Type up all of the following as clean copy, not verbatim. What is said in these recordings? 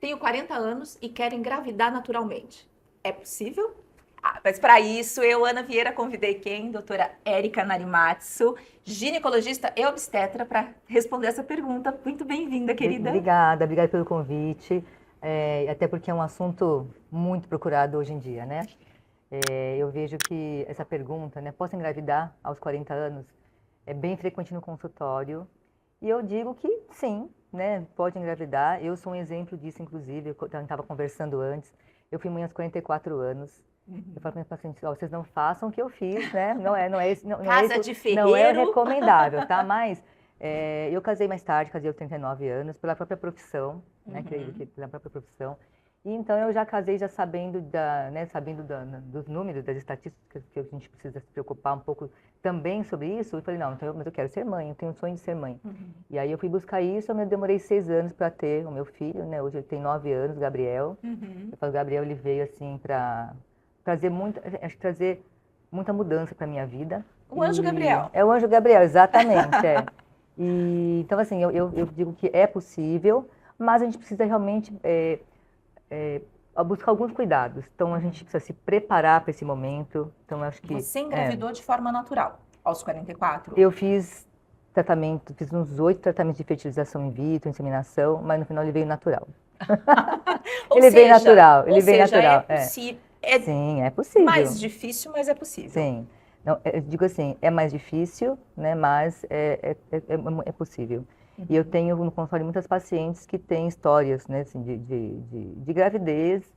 Tenho 40 anos e quero engravidar naturalmente. É possível? Mas para isso, eu, Ana Vieira, convidei quem? Doutora Érica Narimatsu, ginecologista e obstetra, para responder essa pergunta. Muito bem-vinda, querida. Obrigada pelo convite, até porque é um assunto muito procurado hoje em dia, né? Eu vejo que essa pergunta, né, posso engravidar aos 40 anos, é bem frequente no consultório, e eu digo que sim, né, pode engravidar. Eu sou um exemplo disso, inclusive, eu estava conversando antes, eu fui mãe aos 44 anos. Eu falo para meus pacientes, ó, vocês não façam o que eu fiz, né? Casa de não é ferreiro. recomendável, tá? Mas eu casei mais tarde, casei aos 39 anos, pela própria profissão, né? Creio que pela própria profissão. E então eu já casei já sabendo dos números, das estatísticas que a gente precisa se preocupar um pouco também sobre isso. E falei, não, então mas eu quero ser mãe, eu tenho um sonho de ser mãe. E aí eu fui buscar isso, eu demorei 6 anos para ter o meu filho, né? Hoje ele tem 9 anos, Gabriel. Eu falo, Gabriel, ele veio assim para trazer muita mudança para minha vida. O anjo Gabriel. É o anjo Gabriel, exatamente. E, então, assim, eu digo que é possível, mas a gente precisa realmente buscar alguns cuidados. Então, a gente precisa se preparar para esse momento. Então, acho que... Você engravidou de forma natural, aos 44? Eu fiz uns 8 tratamentos de fertilização in vitro, inseminação, mas no final ele veio natural. Ele veio natural. É possível. Sim, é possível. Mais difícil, mas é possível. Sim. Não, eu digo assim, é mais difícil, né, mas é possível. E eu tenho no consultório muitas pacientes que têm histórias, né, assim, de gravidez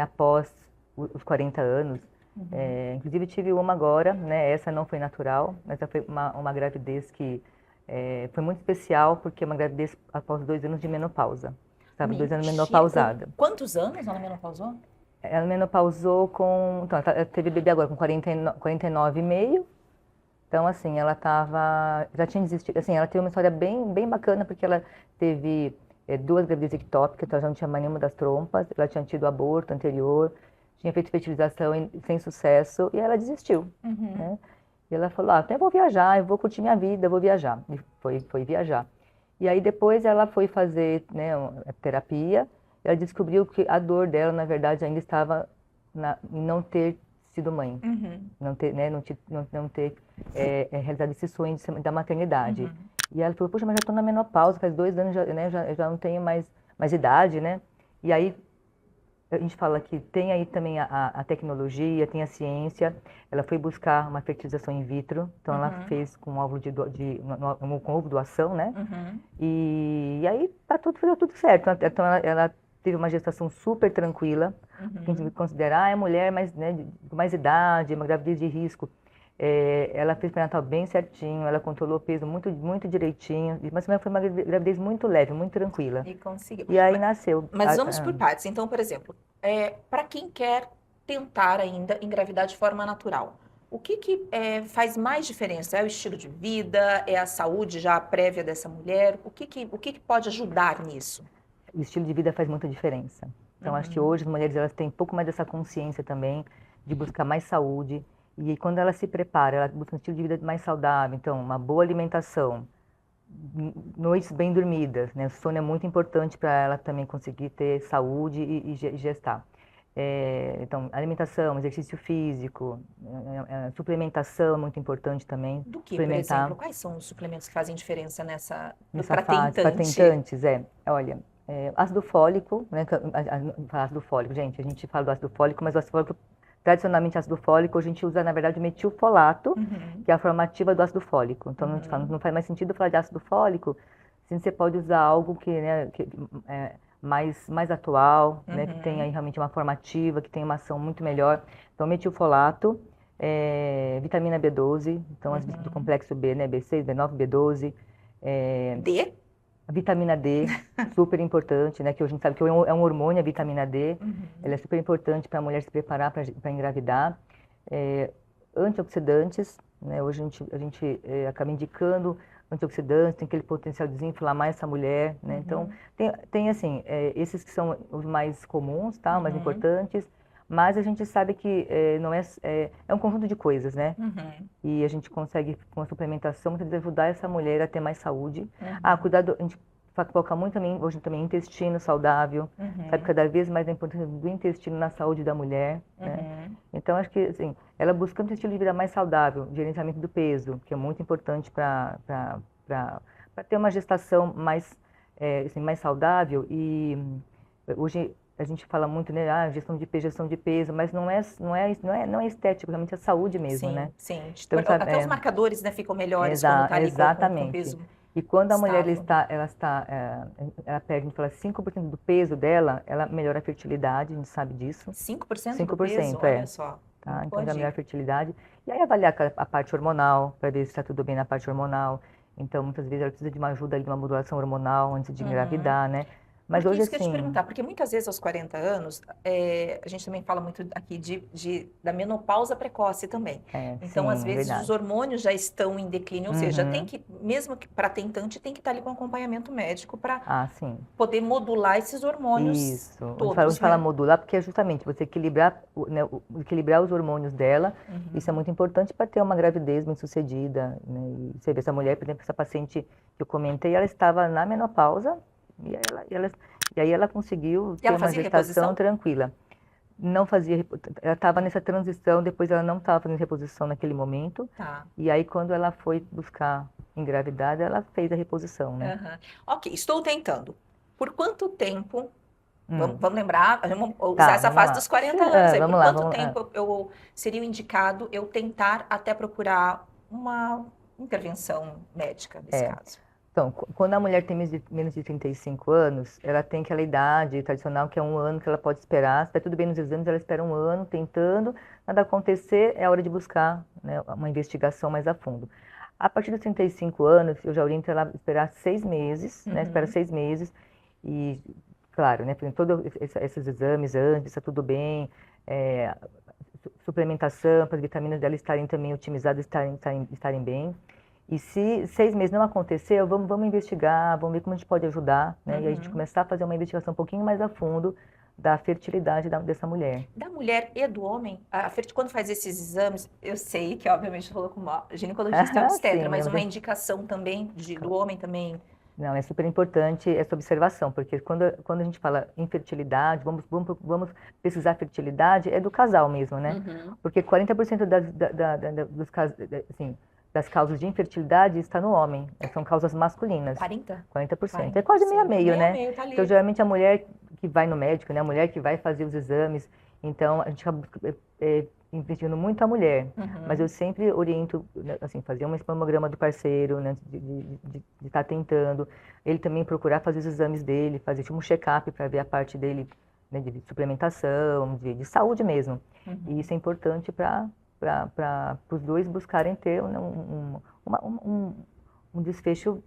após os 40 anos. Inclusive tive uma agora, né, essa não foi natural, mas foi uma gravidez que foi muito especial, porque é uma gravidez após 2 anos de menopausa. Estava 2 anos menopausada. Quantos anos ela menopausou? Ela menopausou com... Então, ela teve bebê agora com 49,5. Então, assim, ela estava... Já tinha desistido. Assim, ela teve uma história bem bacana, porque ela teve 2 gravidezes ectópicas, então ela já não tinha mais nenhuma das trompas. Ela tinha tido aborto anterior, tinha feito fertilização sem sucesso, e ela desistiu. Né? E ela falou, até vou viajar, eu vou curtir minha vida, eu vou viajar. E foi viajar. E aí, depois, ela foi fazer, né, terapia. Ela descobriu que a dor dela, na verdade, ainda estava em não ter sido mãe, não ter realizado esse sonho da maternidade. E ela falou, poxa, mas já estou na menopausa, faz 2 anos, já não tenho mais idade, né? E aí, a gente fala que tem aí também a tecnologia, tem a ciência. Ela foi buscar uma fertilização in vitro, então ela fez com óvulo com ovo doação, né? E aí deu tudo certo. Então ela teve uma gestação super tranquila, que a gente considera, é mulher com mais idade, uma gravidez de risco. Ela fez pré-natal bem certinho, ela controlou o peso muito direitinho, mas foi uma gravidez muito leve, muito tranquila. E conseguiu. E aí nasceu. Mas vamos por partes. Então, por exemplo, para quem quer tentar ainda engravidar de forma natural, o que faz mais diferença? É o estilo de vida? É a saúde já prévia dessa mulher? O que pode ajudar nisso? O estilo de vida faz muita diferença. Então, acho que hoje as mulheres elas têm um pouco mais dessa consciência também de buscar mais saúde. E quando ela se prepara, ela busca um estilo de vida mais saudável. Então, uma boa alimentação, noites bem dormidas, né? O sono é muito importante para ela também conseguir ter saúde e gestar. Então, alimentação, exercício físico, suplementação é muito importante também. Do que, por exemplo? Quais são os suplementos que fazem diferença nessa para fase? Para tentantes, olha, ácido fólico, né? Ácido fólico, gente, a gente fala do ácido fólico, mas o ácido fólico, tradicionalmente ácido fólico, a gente usa, na verdade, o metilfolato, que é a forma ativa do ácido fólico. Então, não faz mais sentido falar de ácido fólico, se você pode usar algo que mais atual, né, que tem aí realmente uma forma ativa, que tem uma ação muito melhor. Então, metilfolato, vitamina B12, então do complexo B, né, B6, B9, B12. D? A vitamina D, super importante, né, que hoje a gente sabe que é um hormônio, a vitamina D. Ela é super importante para a mulher se preparar para engravidar. Antioxidantes, né, hoje a gente acaba indicando antioxidantes, tem aquele potencial de desinflamar essa mulher, né? Então, tem assim, esses que são os mais comuns, tá? Os mais importantes, mas a gente sabe que não é um conjunto de coisas, né? E a gente consegue, com a suplementação, muitas vezes ajudar essa mulher a ter mais saúde. A gente foca muito também, hoje também, intestino saudável, sabe, cada vez mais a importância do intestino na saúde da mulher, né? Então, acho que, assim, ela buscando um estilo de vida mais saudável, gerenciamento do peso, que é muito importante para ter uma gestação mais, assim, mais saudável. E hoje a gente fala muito, né, gestão de peso, mas não é estético, realmente é saúde mesmo, Sim, né? sim. Então, Até os marcadores, né, ficam melhores quando tá ali com o exatamente. peso E quando a mulher estável. ela perde, a gente fala 5% do peso dela, ela melhora a fertilidade, a gente sabe disso. 5% do 5%, peso, é. olha só. Tá? Muito Então boa já melhora a dica. fertilidade. E aí avaliar a parte hormonal, para ver se está tudo bem na parte hormonal. Então, muitas vezes ela precisa de uma ajuda ali, de uma modulação hormonal antes de engravidar, né? Mas Porque hoje, isso que eu ia te assim, perguntar, porque muitas vezes aos 40 anos, a gente também fala muito aqui da menopausa precoce também. Então, às sim, vezes, os verdade. hormônios já estão em declínio, ou seja, tem Uhum. que, mesmo que para tentante, tem que estar ali com acompanhamento médico para Ah, sim. poder modular esses hormônios Isso. A todos, gente fala né? modular porque é justamente você equilibrar, né, equilibrar os hormônios dela. Isso é muito importante para ter uma gravidez bem-sucedida, né? E você vê essa mulher, por exemplo, essa paciente que eu comentei, ela estava na menopausa e aí ela conseguiu E ter ela uma fazia gestação reposição? tranquila. Não fazia, ela estava nessa transição, depois ela não estava fazendo reposição naquele momento. Tá. E aí quando ela foi buscar engravidar, ela fez a reposição, né? Aham. Ok, estou tentando. Por quanto tempo, Hum. vamos lembrar, vamos usar Tá, essa vamos fase lá. dos 40 anos aí, por Vamos lá, quanto tempo seria o indicado eu tentar até procurar uma intervenção médica nesse caso? Então, quando a mulher tem menos de 35 anos, ela tem aquela idade tradicional que é 1 ano que ela pode esperar. Se está tudo bem nos exames, ela espera 1 ano tentando. Nada acontecer, é hora de buscar, né, uma investigação mais a fundo. A partir dos 35 anos, eu já oriento ela a esperar 6 meses, né? Espera 6 meses e, claro, né, fazendo todos esses exames antes, está tudo bem, suplementação para as vitaminas dela estarem também otimizadas, estarem bem. E se 6 meses não aconteceu, vamos investigar, vamos ver como a gente pode ajudar, né? E a gente começar a fazer uma investigação um pouquinho mais a fundo da fertilidade dessa mulher. Da mulher e do homem, quando faz esses exames, eu sei que obviamente falou com uma ginecologista e obstetra, Sim, mas uma mas indicação também do homem também. não, é super importante essa observação, porque quando a gente fala em fertilidade, vamos pesquisar fertilidade, é do casal mesmo, né? Porque 40% dos casos, assim, das causas de infertilidade está no homem, são causas masculinas. 40%. É quase meio a meio, né? Meio, tá ali. Então, geralmente, a mulher que vai no médico, né? A mulher que vai fazer os exames, então, a gente acaba investigando muito a mulher. Mas eu sempre oriento, né, assim, fazer um espermograma do parceiro, né? De estar tentando. Ele também procurar fazer os exames dele, fazer tipo um check-up para ver a parte dele, né, de suplementação, de saúde mesmo. E isso é importante para os dois buscarem ter um desfecho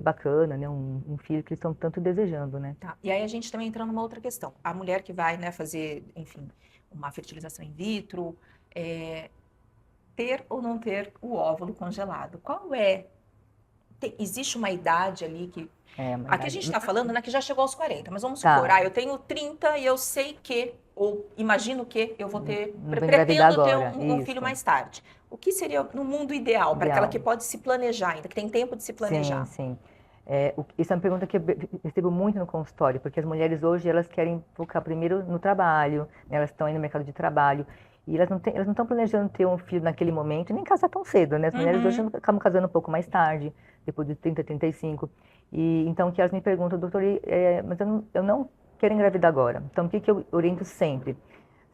bacana, né? Um filho que eles estão tanto desejando, né? Tá. E aí a gente também entra numa outra questão. A mulher que vai, né, fazer, enfim, uma fertilização in vitro, ter ou não ter o óvulo congelado. Qual é? Existe uma idade ali que... Aqui a gente está falando, né, que já chegou aos 40, mas vamos supor, eu tenho 30 e eu sei que, ou imagino que eu vou ter, pretendo ter um filho mais tarde. O que seria no mundo ideal, para aquela que pode se planejar ainda, que tem tempo de se planejar? Sim. Isso é uma pergunta que eu recebo muito no consultório, porque as mulheres hoje, elas querem focar primeiro no trabalho, né, elas estão aí no mercado de trabalho, e elas não estão planejando ter um filho naquele momento, nem casar tão cedo, né? As mulheres hoje acabam casando um pouco mais tarde, depois de 30, 35. E então, que elas me perguntam, doutor, mas eu não quero engravidar agora. Então, o que eu oriento sempre?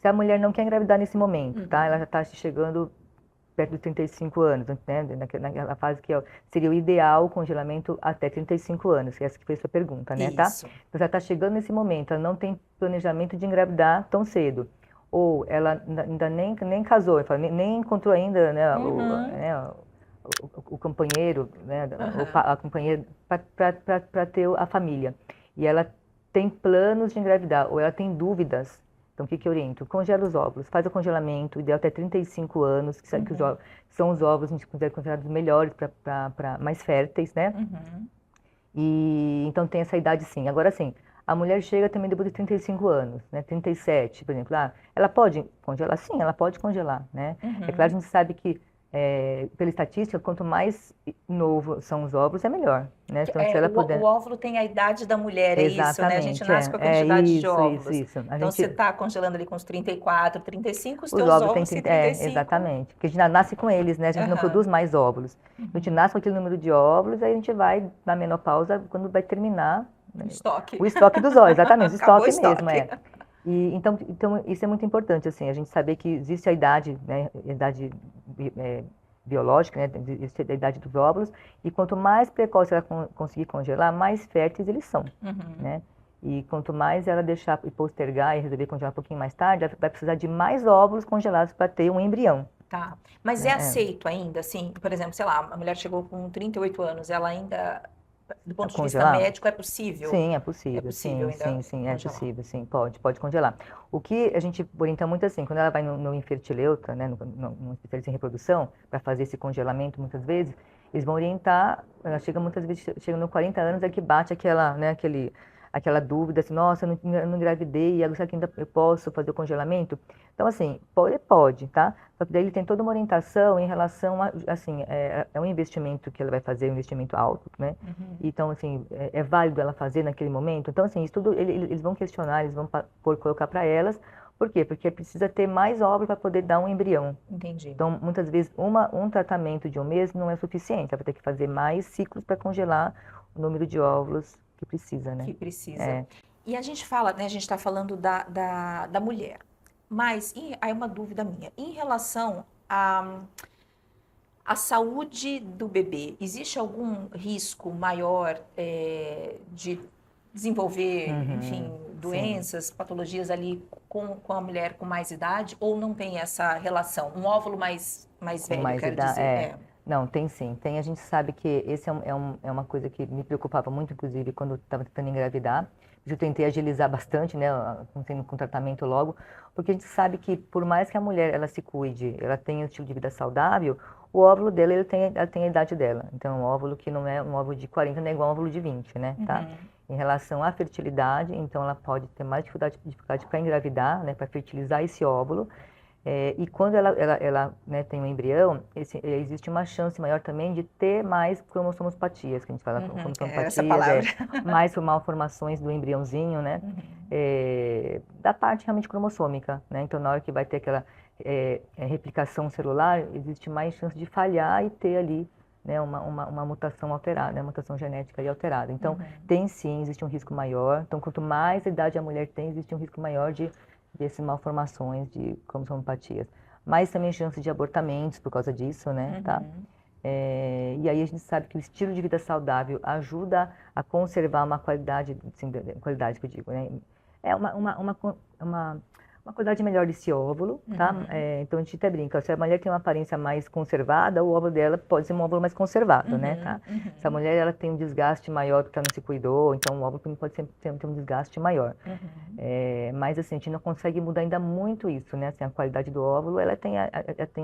Se a mulher não quer engravidar nesse momento, tá? Ela já está chegando perto dos 35 anos, né? Naquela fase que seria o ideal o congelamento até 35 anos, que essa que foi a sua pergunta, né? Tá? Então, ela está chegando nesse momento, ela não tem planejamento de engravidar tão cedo. Ou ela ainda nem casou, nem encontrou ainda, né, o companheiro, né, a companheira para ter a família. E ela tem planos de engravidar, ou ela tem dúvidas. Então, o que eu oriento? Congela os óvulos, faz o congelamento, ideal até 35 anos, que sabe que são os óvulos, a gente considera considerados melhores, mais férteis, né? E então tem essa idade sim. Agora sim, a mulher chega também depois de 35 anos, né? 37, por exemplo. Ela pode congelar? Sim, ela pode congelar, né? É claro, a gente sabe que pela estatística, quanto mais novo são os óvulos, é melhor, né? Então, se ela puder... O óvulo tem a idade da mulher, é isso, né? A gente Exatamente, nasce com a quantidade de isso, óvulos. isso. Então, você está congelando ali com os 34, 35, os Os teus óvulos óvulos têm têm 30, 35. exatamente. Porque a gente nasce com eles, né? A gente não produz mais óvulos. A gente nasce com aquele número de óvulos, aí a gente vai na menopausa quando vai terminar, né? Estoque. O estoque dos óvulos, exatamente, o Acabou estoque mesmo, E, então, isso é muito importante, assim, a gente saber que existe a idade, né? A idade biológica, né? Existe a idade dos óvulos, e quanto mais precoce ela conseguir congelar, mais férteis eles são, né? E quanto mais ela deixar e postergar e resolver congelar um pouquinho mais tarde, ela vai precisar de mais óvulos congelados para ter um embrião. Tá. Mas é aceito ainda, assim? Por exemplo, sei lá, a mulher chegou com 38 anos, ela ainda, do ponto de vista médico, é possível? Sim, é possível. É possível sim, ainda sim, é congelar. possível, sim, pode congelar. O que a gente orienta muito assim, quando ela vai no infertileuta, né, no especialista em reprodução, para fazer esse congelamento, muitas vezes, eles vão orientar, ela chega muitas vezes, chega nos 40 anos, é que bate aquela, né, aquela dúvida, assim, nossa, eu não engravidei, agora será que ainda eu posso fazer o congelamento? Então, assim, pode, tá? Só que daí ele tem toda uma orientação em relação a, assim, é um investimento que ela vai fazer, um investimento alto, né? Então, assim, é válido ela fazer naquele momento? Então, assim, isso tudo eles vão questionar, eles vão colocar para elas. Por quê? Porque precisa ter mais óvulos para poder dar um embrião. Entendi. Então, muitas vezes, um tratamento de um mês não é suficiente. Ela vai ter que fazer mais ciclos para congelar o número de óvulos que precisa, né? Que precisa. E a gente fala, né? A gente está falando da mulher. Mas aí uma dúvida minha. Em relação à saúde do bebê, existe algum risco maior de desenvolver, enfim, doenças, patologias ali com a mulher com mais idade? Ou não tem essa relação? Um óvulo mais velho, quero dizer. Não, tem sim. Tem, a gente sabe que esse é uma coisa que me preocupava muito, inclusive, quando estava tentando engravidar. Eu tentei agilizar bastante, né, com tratamento logo, porque a gente sabe que por mais que a mulher ela se cuide, ela tenha um estilo de vida saudável, o óvulo dela ela tem a idade dela. Então, um óvulo que não é um óvulo de 40 não é igual a um óvulo de 20, né, tá? Em relação à fertilidade, então ela pode ter mais dificuldade para engravidar, né, para fertilizar esse óvulo. E quando ela né, tem um embrião, existe uma chance maior também de ter mais cromossomopatias, que a gente fala cromossomopatias, mais malformações do embriãozinho, né? Da parte realmente cromossômica, né? Então, na hora que vai ter aquela replicação celular, existe mais chance de falhar e ter ali, né, uma mutação alterada, né, uma mutação genética ali alterada. Então, tem sim, existe um risco maior. Então, quanto mais idade a mulher tem, existe um risco maior dessas malformações de cromossomopatias. Mas também chance de abortamentos por causa disso, né, tá? E aí a gente sabe que o estilo de vida saudável ajuda a conservar uma qualidade, assim, qualidade que eu digo, né? É uma qualidade melhor desse óvulo, tá? Então a gente até brinca, se a mulher tem uma aparência mais conservada, o óvulo dela pode ser um óvulo mais conservado, né, tá? Se a mulher ela tem um desgaste maior porque ela não se cuidou, então o óvulo também pode ter um desgaste maior. Mas assim, a gente não consegue mudar ainda muito isso, né? Assim, a qualidade do óvulo, ela tem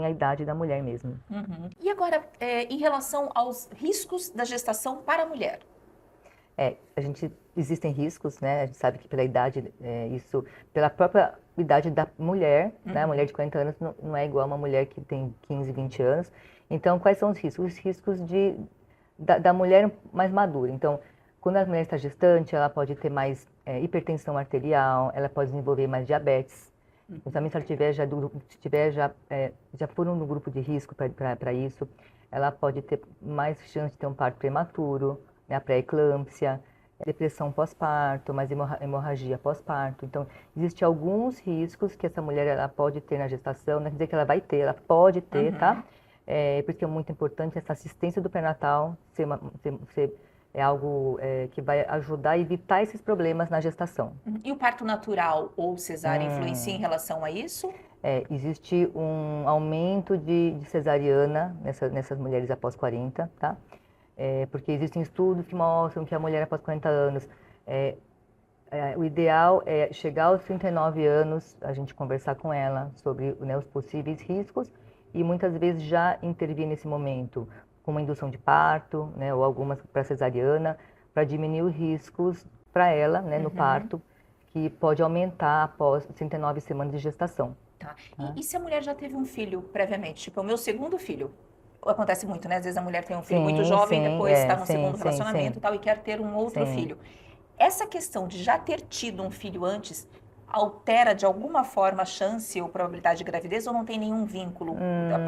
a idade da mulher mesmo. E agora, em relação aos riscos da gestação para a mulher? Existem riscos, né? A gente sabe que pela idade, pela própria idade da mulher, né? A mulher de 40 anos não é igual a uma mulher que tem 15, 20 anos. Então, quais são os riscos? Os riscos da mulher mais madura. Então, quando a mulher está gestante, ela pode ter mais hipertensão arterial, ela pode desenvolver mais diabetes. Também se ela já for no grupo de risco para isso, ela pode ter mais chance de ter um parto prematuro, né, a pré-eclâmpsia, depressão pós-parto, mais hemorragia pós-parto. Então, existem alguns riscos que essa mulher ela pode ter na gestação, não quer dizer que ela vai ter, ela pode ter, tá? Porque é muito importante essa assistência do pré-natal ser algo que vai ajudar a evitar esses problemas na gestação. E o parto natural ou cesárea influencia em relação a isso? Existe um aumento de cesariana nessas mulheres após 40, tá? Porque existem estudos que mostram que a mulher após 40 anos, o ideal é chegar aos 39 anos, a gente conversar com ela sobre, né, os possíveis riscos e muitas vezes já intervir nesse momento com uma indução de parto, né, ou algumas para cesariana, para diminuir os riscos para ela, né, no parto, que pode aumentar após 39 semanas de gestação. Tá. Tá. E se a mulher já teve um filho previamente? Tipo, o meu segundo filho. Acontece muito, né? Às vezes a mulher tem um filho muito jovem, depois está no segundo relacionamento e tal, e quer ter um outro filho. Essa questão de já ter tido um filho antes altera de alguma forma a chance ou probabilidade de gravidez ou não tem nenhum vínculo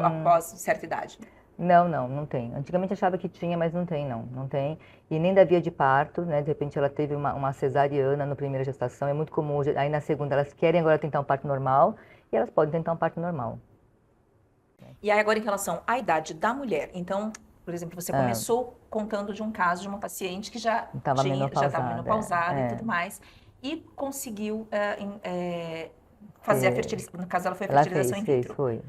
após certa idade? Não tem. Antigamente achava que tinha, mas não tem. E nem da via de parto, né? De repente ela teve uma cesariana na primeira gestação, é muito comum. Aí na segunda elas querem agora tentar um parto normal e elas podem tentar um parto normal. E aí agora em relação à idade da mulher, então, por exemplo, você começou contando de um caso de uma paciente que já estava menopausada e tudo mais, e conseguiu fazer a fertilização, no caso ela foi a fertilização in vitro. Foi.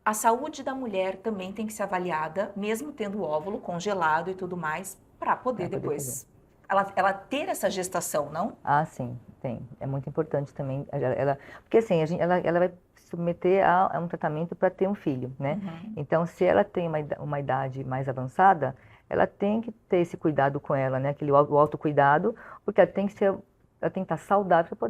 A saúde da mulher também tem que ser avaliada, mesmo tendo o óvulo congelado e tudo mais, para poder depois ela ter essa gestação, não? Ah, sim, tem. É muito importante também. Porque assim, ela vai se submeter a um tratamento para ter um filho, né? Então, se ela tem uma idade mais avançada, ela tem que ter esse cuidado com ela, né? O autocuidado, porque ela tem que estar saudável para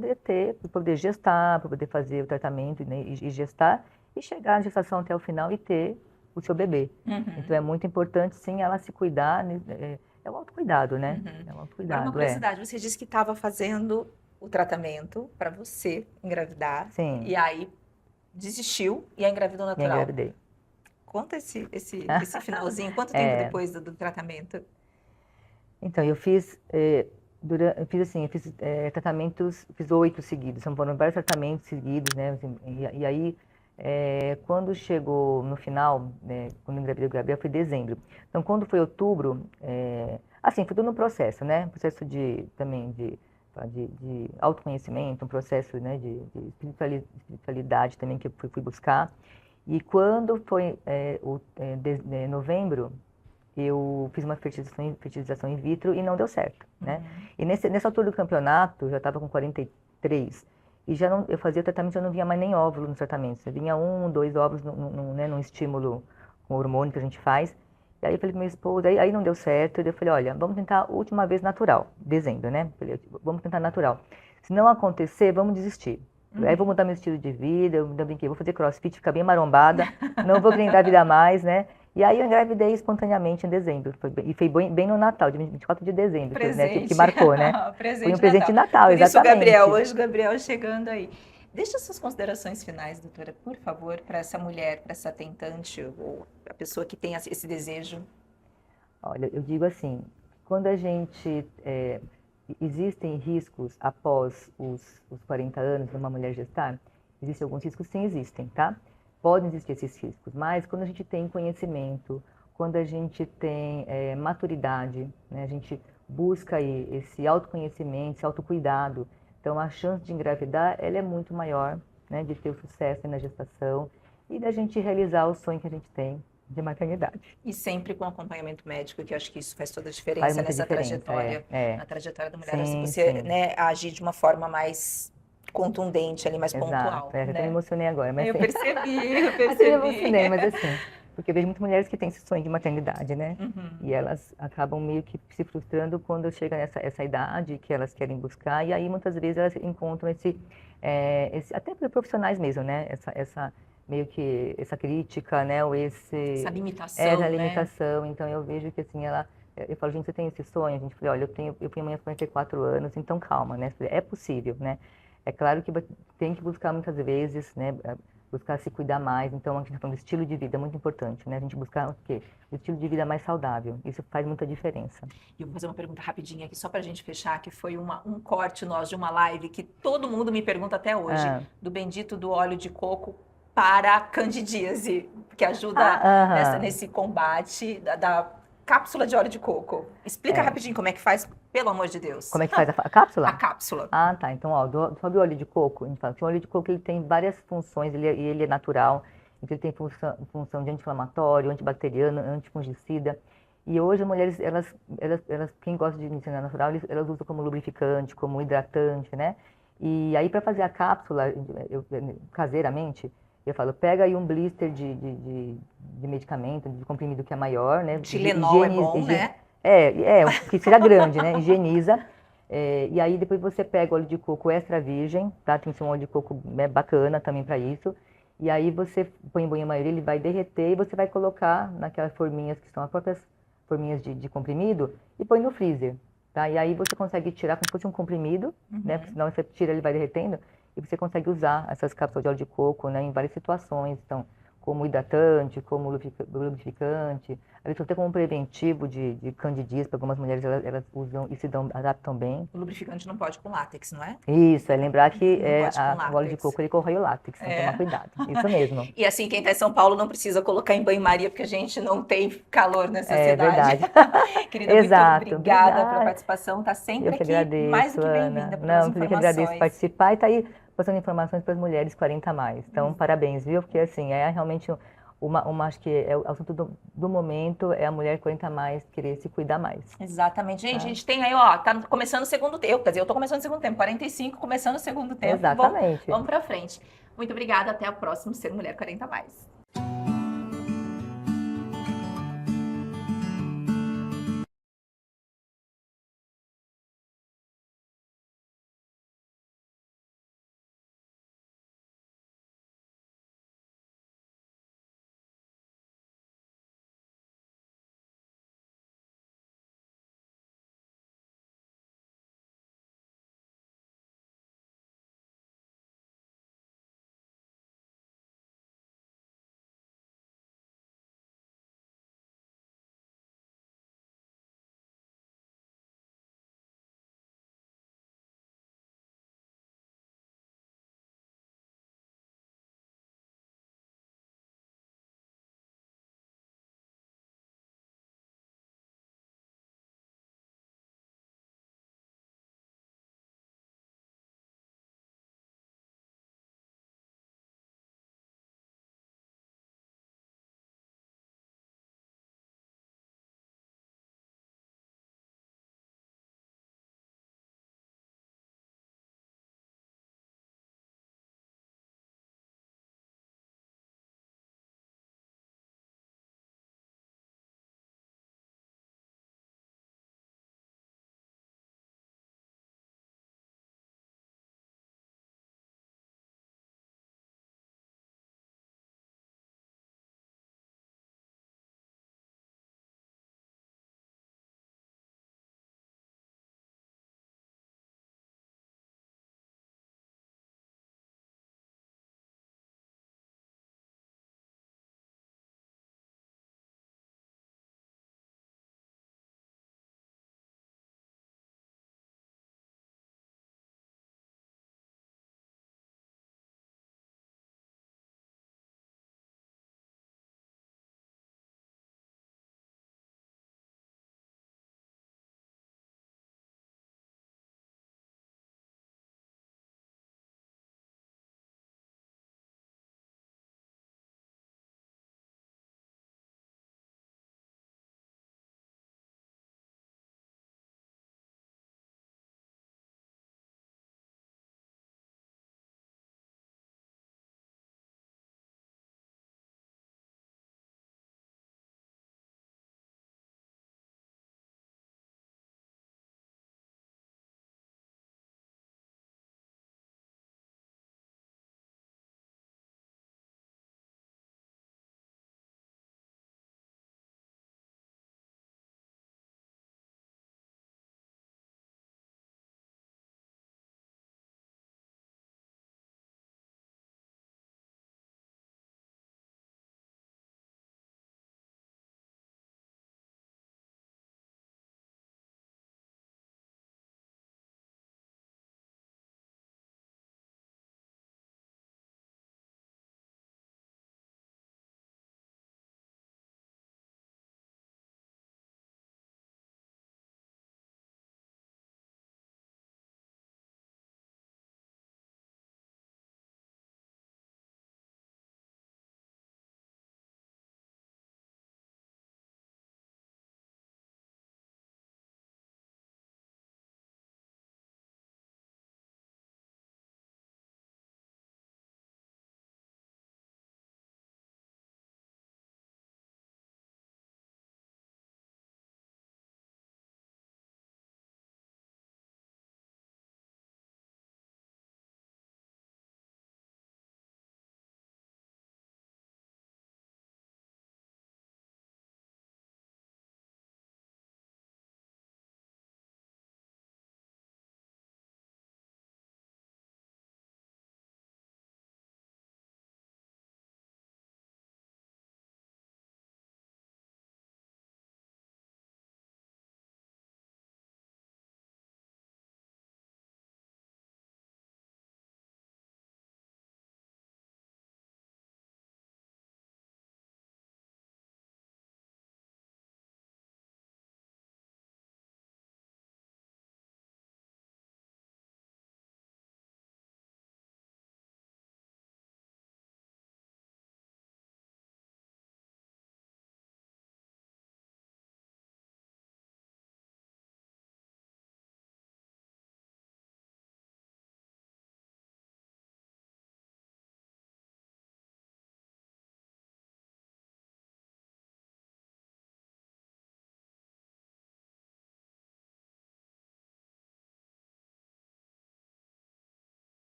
poder gestar, para poder fazer o tratamento, né, e gestar, e chegar à gestação até o final e ter o seu bebê. Então, é muito importante, sim, ela se cuidar, né? É o autocuidado, né? É o autocuidado. Agora, uma curiosidade, você disse que estava fazendo o tratamento para você engravidar. Sim. E aí desistiu e engravidou natural. E engravidei. Conta esse finalzinho, quanto tempo depois do tratamento? Então, eu fiz tratamentos, fiz 8 seguidos, foram vários tratamentos seguidos, né? Assim, e aí, quando chegou no final, né, quando eu engravidei o Gabriel, foi dezembro. Então, quando foi outubro, assim, foi todo um processo, né? Processo de autoconhecimento, um processo, né, de espiritualidade também que eu fui buscar. E quando foi novembro, eu fiz uma fertilização in vitro e não deu certo, né? E nessa altura do campeonato, eu já estava com 43, e eu fazia o tratamento, eu não via mais nem óvulo nos tratamentos. Eu vinha 1, 2 óvulos num estímulo com hormônio que a gente faz. E aí eu falei com minha esposa, aí não deu certo, e eu falei, olha, vamos tentar a última vez natural, dezembro, né? Falei, vamos tentar natural. Se não acontecer, vamos desistir. Aí vou mudar meu estilo de vida, eu brinquei, vou fazer crossfit, ficar bem marombada, não vou querer engravidar mais, né? E aí eu engravidei espontaneamente em dezembro, e foi bem no Natal, de 24 de dezembro, né, que marcou, né? Foi um presente de Natal, exatamente. Hoje o Gabriel chegando aí. Deixa suas considerações finais, doutora, por favor, para essa mulher, para essa tentante, ou a pessoa que tem esse desejo. Olha, eu digo assim, quando a gente... existem riscos após os 40 anos de uma mulher gestar? Existem alguns riscos? Sim, existem, tá? Podem existir esses riscos, mas quando a gente tem conhecimento, quando a gente tem maturidade, né, a gente busca aí esse autoconhecimento, esse autocuidado, então a chance de engravidar, ela é muito maior, né, de ter o sucesso na gestação e da gente realizar o sonho que a gente tem de maternidade. E sempre com acompanhamento médico, que eu acho que isso faz toda a diferença nessa trajetória, na trajetória da mulher, sim, você né, agir de uma forma mais contundente ali, mais pontual. Eu até me emocionei agora. Mas, eu percebi. Até me emocionei, mas assim, porque eu vejo muitas mulheres que têm esse sonho de maternidade, né? E elas acabam meio que se frustrando quando chega essa idade que elas querem buscar, e aí muitas vezes elas encontram até para profissionais mesmo, né? Meio que essa crítica, né? Ou essa limitação, essa limitação. Né? Então eu vejo que assim, eu falo, gente, você tem esse sonho? A gente fala, olha, eu fui amanhã com 44 anos, então calma, né? É possível, né? É claro que tem que buscar muitas vezes, né? Buscar se cuidar mais. Então, a gente está falando do estilo de vida, é muito importante, né? A gente buscar o quê? O estilo de vida mais saudável. Isso faz muita diferença. E eu vou fazer uma pergunta rapidinha aqui, só para a gente fechar, que foi um corte nosso de uma live que todo mundo me pergunta até hoje, do bendito do óleo de coco para a candidíase, que ajuda nesse combate da cápsula de óleo de coco. Explica rapidinho como é que faz, pelo amor de Deus. Como é que faz a cápsula? A cápsula. Ah, tá. Então, sobre o óleo de coco, a gente fala que o óleo de coco ele tem várias funções, ele é natural, então ele tem função de anti-inflamatório, antibacteriano, antifungicida. E hoje as mulheres, elas quem gosta de medicina natural, elas usam como lubrificante, como hidratante, né? E aí, para fazer a cápsula, caseiramente, eu falo, pega aí um blister de medicamento, de comprimido que é maior, né? Tilenol é bom, né? Que seja grande, né? Higieniza, E aí depois você pega o óleo de coco extra virgem, tá? Tem que ser um óleo de coco bacana também para isso. E aí você põe em banho-maria, ele vai derreter e você vai colocar naquelas forminhas que são as próprias forminhas de comprimido e põe no freezer, tá? E aí você consegue tirar como se fosse um comprimido, né? Porque senão você tira, ele vai derretendo e você consegue usar essas cápsulas de óleo de coco, né? Em várias situações, então, como hidratante, como lubrificante, às vezes até como preventivo de candidíase, para algumas mulheres elas usam e adaptam bem. O lubrificante não pode com látex, não é? Isso, é lembrar que Não pode com o óleo de látex. coco ele corrói o látex, então tomar cuidado. Isso mesmo. E assim, quem está em São Paulo não precisa colocar em banho-maria, porque a gente não tem calor nessa É cidade. verdade. Querida, Exato. muito obrigada pela Obrigada. participação. Está sempre Eu que aqui, agradeço, mais do que Ana. bem-vinda pelas Não, eu que informações. agradeço participar e tá aí passando informações para as mulheres 40 a mais. Então, parabéns, viu? Porque assim, é realmente acho que é o assunto do momento é a mulher 40 a mais querer se cuidar mais. Exatamente. Gente, Tá. a gente tem aí, ó, tá começando o segundo tempo. Quer dizer, eu tô começando o segundo tempo, 45, começando o segundo tempo. Exatamente. Vamos pra frente. Muito obrigada, até a próxima Ser Mulher 40 a mais.